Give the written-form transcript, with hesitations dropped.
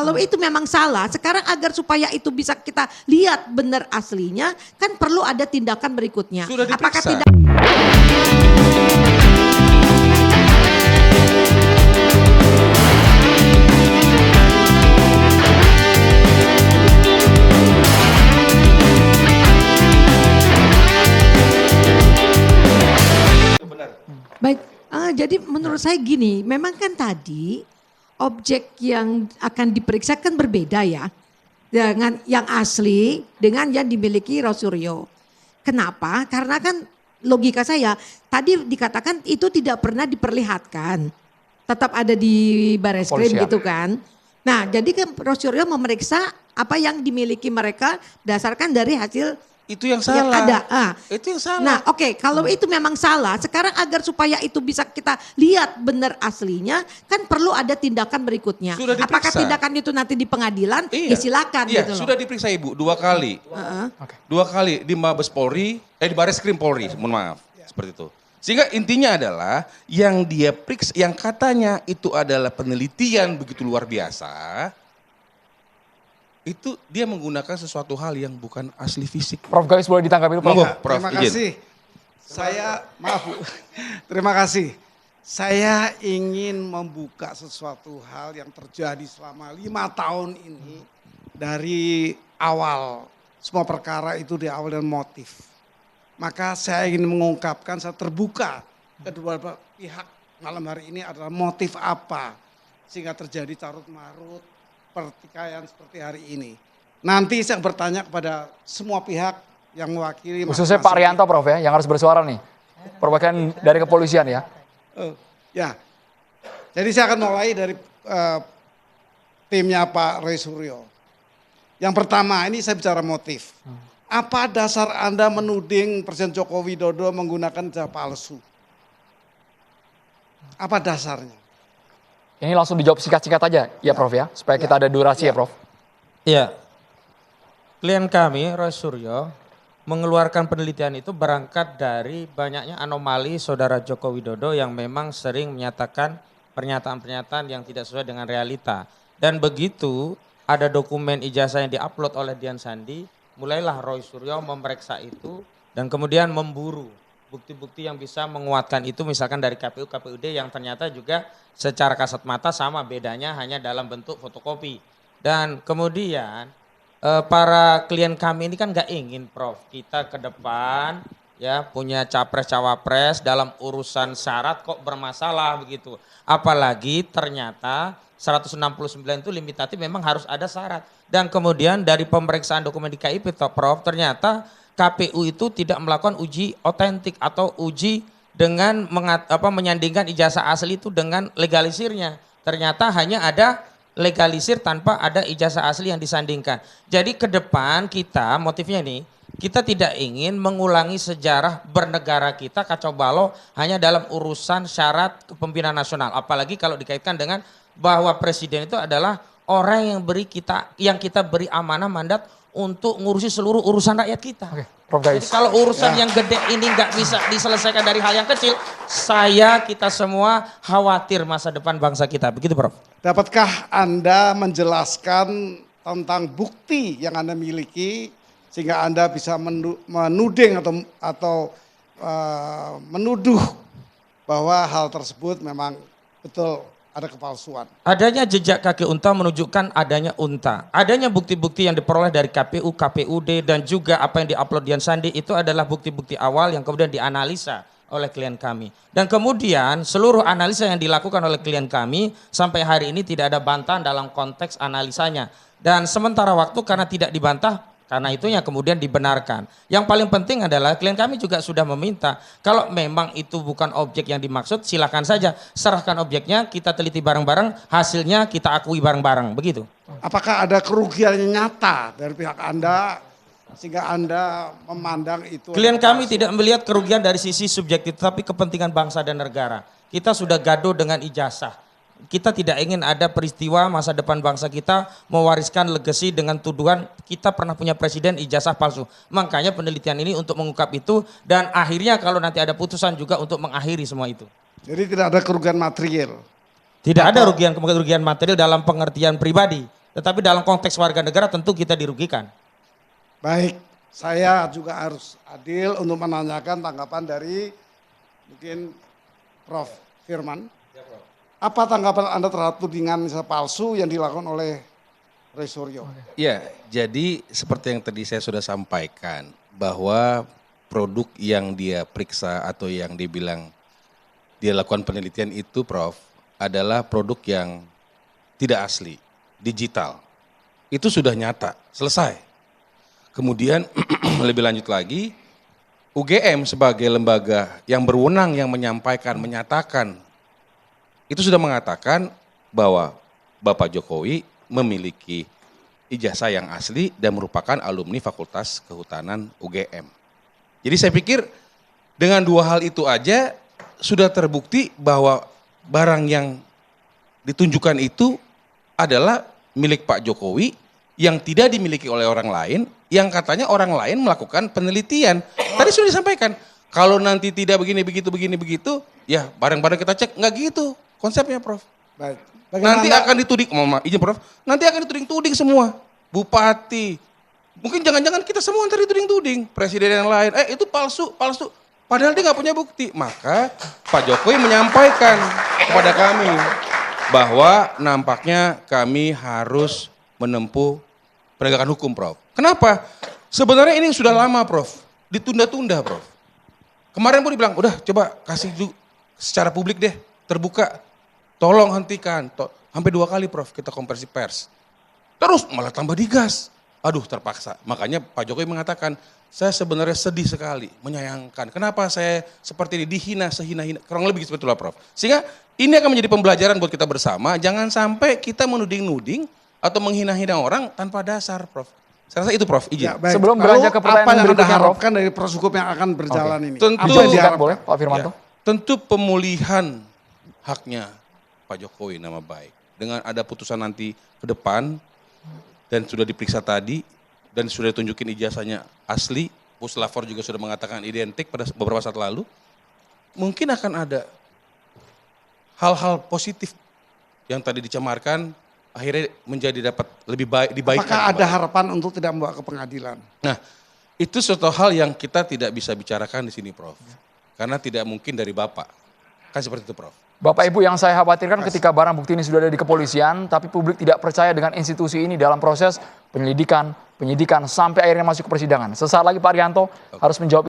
Kalau itu memang salah, sekarang agar supaya itu bisa kita lihat benar aslinya, kan perlu ada tindakan berikutnya. Sudah Apakah diperiksa. tidak? Baik, jadi menurut saya gini, memang kan tadi objek yang akan diperiksa kan berbeda ya. Dengan yang asli, dengan yang dimiliki Rosuryo. Kenapa? Karena kan logika saya, tadi dikatakan itu tidak pernah diperlihatkan. Tetap ada di Bareskrim Kepolisian. gitu kan. Nah jadi kan Rosuryo memeriksa apa yang dimiliki mereka berdasarkan dari hasil Itu yang yang salah. ada. Itu yang salah. Nah oke, kalau itu memang salah, sekarang agar supaya itu bisa kita lihat benar aslinya, kan perlu ada tindakan berikutnya. Sudah Apakah diperiksa. tindakan itu nanti di pengadilan? Iya. Ya silakan Iya, gitu loh. sudah diperiksa Ibu 2 kali. Heeh. 2 kali di Mabes Polri, di Bareskrim Polri, mohon maaf. Seperti itu. Sehingga intinya adalah yang dia periksa, yang katanya itu adalah penelitian begitu luar biasa, itu dia menggunakan sesuatu hal yang bukan asli fisik. Prof Gayus boleh ditanggapi dulu, Prof. Monggo, Prof. Terima izin. kasih. Saya, maaf Bu. Terima kasih. Saya ingin membuka sesuatu hal yang terjadi selama 5 tahun ini. Dari awal, semua perkara itu diawali dengan motif. Maka saya ingin mengungkapkan, saya terbuka kedua pihak malam hari ini adalah motif apa. Sehingga terjadi carut marut, pertikaian seperti hari ini. Nanti saya bertanya kepada semua pihak yang mewakili. Khususnya Pak masing-masing. Rianto, Prof ya, yang harus bersuara nih. Perwakilan dari kepolisian ya. Ya, jadi saya akan mulai dari timnya Pak Roy Suryo. Yang pertama, ini saya bicara motif. Apa dasar Anda menuding Presiden Joko Widodo menggunakan ijazah palsu? Apa dasarnya? Ini langsung dijawab singkat-singkat aja ya Prof ya, supaya kita ada durasi ya Prof. Iya. Klien kami, Roy Suryo, mengeluarkan penelitian itu berangkat dari banyaknya anomali saudara Joko Widodo yang memang sering menyatakan pernyataan-pernyataan yang tidak sesuai dengan realita. Dan begitu ada dokumen ijazah yang diupload oleh Dian Sandi, mulailah Roy Suryo memeriksa itu dan kemudian memburu bukti-bukti yang bisa menguatkan itu, misalkan dari KPU, KPUD yang ternyata juga secara kasat mata sama, bedanya hanya dalam bentuk fotokopi. Dan kemudian para klien kami ini kan gak ingin Prof, kita ke depan ya punya capres-cawapres dalam urusan syarat kok bermasalah begitu. Apalagi ternyata 169 itu limitatif memang harus ada syarat. Dan kemudian dari pemeriksaan dokumen di KIP Prof, ternyata KPU itu tidak melakukan uji otentik atau uji dengan menyandingkan ijazah asli itu dengan legalisirnya. Ternyata hanya ada legalisir tanpa ada ijazah asli yang disandingkan. Jadi ke depan kita motifnya ini, kita tidak ingin mengulangi sejarah bernegara kita kacau balau hanya dalam urusan syarat kepemimpinan nasional. Apalagi kalau dikaitkan dengan bahwa presiden itu adalah orang yang kita beri amanah mandat untuk ngurusi seluruh urusan rakyat kita. Oke, Prof Jadi Gayus. kalau urusan yang gede ini nggak bisa diselesaikan dari hal yang kecil, kita semua khawatir masa depan bangsa kita. Begitu Prof. Dapatkah Anda menjelaskan tentang bukti yang Anda miliki sehingga Anda bisa menuding atau menuduh bahwa hal tersebut memang betul ada kepalsuan? Adanya jejak kaki unta menunjukkan adanya unta. Adanya bukti-bukti yang diperoleh dari KPU, KPUD dan juga apa yang diupload Dian Sandi itu adalah bukti-bukti awal yang kemudian dianalisa oleh klien kami. Dan kemudian seluruh analisa yang dilakukan oleh klien kami sampai hari ini tidak ada bantahan dalam konteks analisanya. Dan sementara waktu karena tidak dibantah, karena itunya kemudian dibenarkan. Yang paling penting adalah klien kami juga sudah meminta kalau memang itu bukan objek yang dimaksud silakan saja serahkan objeknya, kita teliti bareng-bareng, hasilnya kita akui bareng-bareng, begitu. Apakah ada kerugian yang nyata dari pihak Anda sehingga Anda memandang itu? Klien kami tidak melihat kerugian dari sisi subjektif tapi kepentingan bangsa dan negara. Kita sudah gaduh dengan ijazah. Kita tidak ingin ada peristiwa masa depan bangsa kita mewariskan legasi dengan tuduhan kita pernah punya presiden ijazah palsu. Makanya penelitian ini untuk mengungkap itu dan akhirnya kalau nanti ada putusan juga untuk mengakhiri semua itu. Jadi tidak ada kerugian material. Tidak ada kerugian material dalam pengertian pribadi. Tetapi dalam konteks warga negara tentu kita dirugikan. Baik, saya juga harus adil untuk menanyakan tanggapan dari mungkin Prof. Firman. Apa tanggapan Anda terhadap tudingan misalnya palsu yang dilakukan oleh Roy Suryo? Ya, jadi seperti yang tadi saya sudah sampaikan bahwa produk yang dia periksa atau yang dia bilang dia lakukan penelitian itu, Prof, adalah produk yang tidak asli, digital. Itu sudah nyata, selesai. Kemudian lebih lanjut lagi, UGM sebagai lembaga yang berwenang yang menyampaikan, menyatakan, itu sudah mengatakan bahwa Bapak Jokowi memiliki ijazah yang asli dan merupakan alumni Fakultas Kehutanan UGM. Jadi saya pikir dengan dua hal itu aja sudah terbukti bahwa barang yang ditunjukkan itu adalah milik Pak Jokowi yang tidak dimiliki oleh orang lain, yang katanya orang lain melakukan penelitian. Tadi sudah disampaikan, kalau nanti tidak begini, begitu, ya barang-barang kita cek, nggak gitu konsepnya, Prof. Baik. Nanti akan dituding, izin Prof, nanti akan dituding-tuding semua. Bupati, mungkin jangan-jangan kita semua nanti dituding-tuding. Presiden yang lain, itu palsu. Padahal dia nggak punya bukti. Maka Pak Jokowi menyampaikan kepada kami bahwa nampaknya kami harus menempuh penegakan hukum, Prof. Kenapa? Sebenarnya ini sudah lama, Prof. Ditunda-tunda, Prof. Kemarin pun dibilang, udah coba kasih dulu secara publik deh, terbuka. Tolong hentikan. Sampai 2 kali, Prof, kita konversi pers. Terus malah tambah digas. Aduh, terpaksa. Makanya Pak Jokowi mengatakan, saya sebenarnya sedih sekali, menyayangkan. Kenapa saya seperti ini dihina, sehina-hina. Kurang lebih seperti itulah, Prof. Sehingga ini akan menjadi pembelajaran buat kita bersama. Jangan sampai kita menuding-nuding atau menghina-hina orang tanpa dasar, Prof. Saya rasa itu, Prof. Izin. Ya, baik. Sebelum Lalu beranjak ke pertanyaan apa yang Anda berikutnya, Prof. harapkan dari proses hukum yang akan berjalan ini? Tentu- Apa yang Singkat diharapkan? boleh, Pak Firmanto? Tentu pemulihan haknya Pak Jokowi nama baik. Dengan ada putusan nanti ke depan dan sudah diperiksa tadi dan sudah ditunjukin ijazahnya asli, Puslapor juga sudah mengatakan identik pada beberapa saat lalu, mungkin akan ada hal-hal positif yang tadi dicemarkan akhirnya menjadi dapat lebih baik, dibaikan. Apakah ada kembali. harapan untuk tidak membawa ke pengadilan? Nah, itu suatu hal yang kita tidak bisa bicarakan di sini, Prof. Karena tidak mungkin dari Bapak. Kan seperti itu, Prof. Bapak Ibu, yang saya khawatirkan ketika barang bukti ini sudah ada di kepolisian, tapi publik tidak percaya dengan institusi ini dalam proses penyelidikan, penyidikan, sampai akhirnya masuk ke persidangan. Sesaat lagi Pak Arianto harus menjawab